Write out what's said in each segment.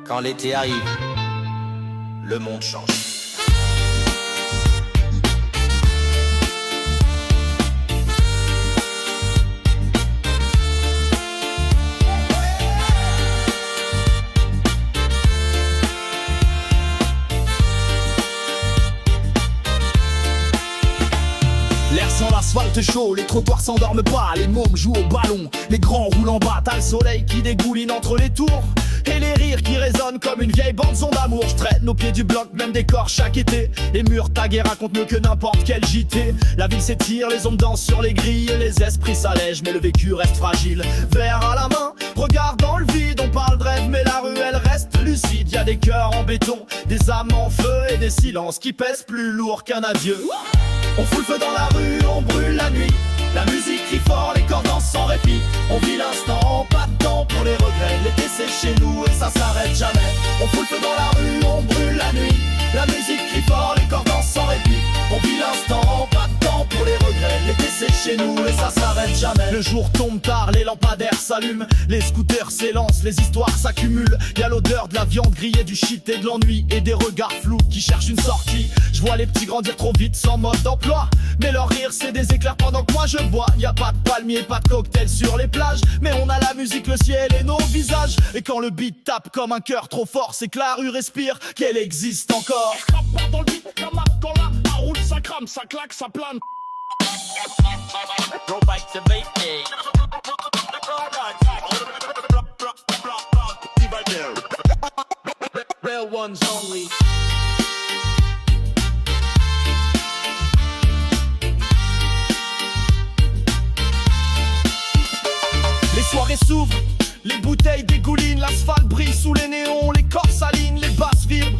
Quand l'été arrive, le monde change. L'air sans l'asphalte chaud, les trottoirs s'endorment pas, les mômes jouent au ballon, les grands roulent en bas, t'as le soleil qui dégouline entre les tours, et les rires qui résonnent comme une vieille bande-son d'amour. Je traîne au pied du bloc, même décor chaque été, les murs tagués racontent mieux que n'importe quel JT. La ville s'étire, les ombres dansent sur les grilles, les esprits s'allègent, mais le vécu reste fragile. Verre à la main, regard dans le vide, on parle de rêve, mais la rue elle reste lucide. Y'a des cœurs en béton, des âmes en feu et des silences qui pèsent plus lourd qu'un adieu. On fout le feu dans la rue, on brûle la nuit. La musique crie fort, les corps dansent sans répit. On vit l'instant, pas de temps pour les regrets. L'été c'est chez nous et ça s'arrête jamais. On fout le feu dans la rue, on brûle la nuit. La musique crie fort, les corps dansent sans répit. On vit l'instant, pas de temps pour les regrets. L'été c'est chez nous et ça s'arrête jamais. Le jour tombe tard, les lampadaires s'allument, les scooters s'élancent, les histoires s'accumulent. Y'a l'odeur de la viande grillée, du shit et de l'ennui, et des regards flous qui cherchent une sortie. Je vois les petits grandir trop vite sans mode d'emploi, mais leur rire c'est des éclairs pendant que moi je bois. Y'a pas de palmiers, pas de cocktails sur les plages, mais on a la musique, le ciel et nos visages. Et quand le beat tape comme un cœur trop fort, c'est que la rue respire, qu'elle existe encore. Frappe pas dans le beat, la marque quand la roule, ça crame, ça claque, ça plane. Go back to baby. Real ones only. Les soirées s'ouvrent, les bouteilles dégoulinent, l'asphalte brille sous les néons, les corps s'alignent, les basses vibrent.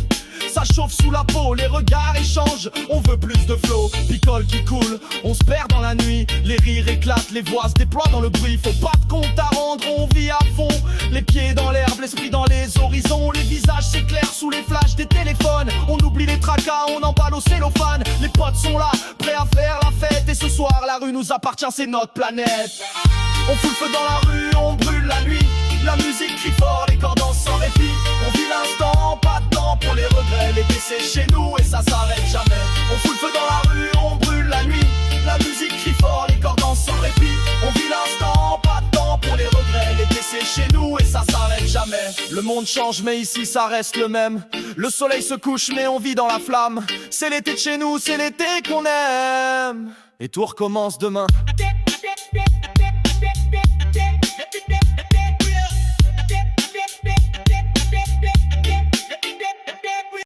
Ça chauffe sous la peau, les regards échangent, on veut plus de flow, picole qui coule, on se perd dans la nuit, les rires éclatent, les voix se déploient dans le bruit, faut pas de compte à rendre, on vit à fond, les pieds dans l'herbe, l'esprit dans les horizons, les visages s'éclairent sous les flashs des téléphones, on oublie les tracas, on emballe au cellophane, les potes sont là, prêts à faire la fête, et ce soir la rue nous appartient, c'est notre planète. On fout le feu dans la rue, on brûle la nuit, la musique crie fort, les corps dansent sans répit, on vit l'instant, pas de temps pour les regrets, l'été c'est chez nous et ça s'arrête jamais. On fout le feu dans la rue, on brûle la nuit, la musique crie fort, les corps dansent sans répit, on vit l'instant, pas de temps pour les regrets, l'été c'est chez nous et ça s'arrête jamais. Le monde change mais ici ça reste le même, le soleil se couche mais on vit dans la flamme, c'est l'été de chez nous, c'est l'été qu'on aime, et tout recommence demain.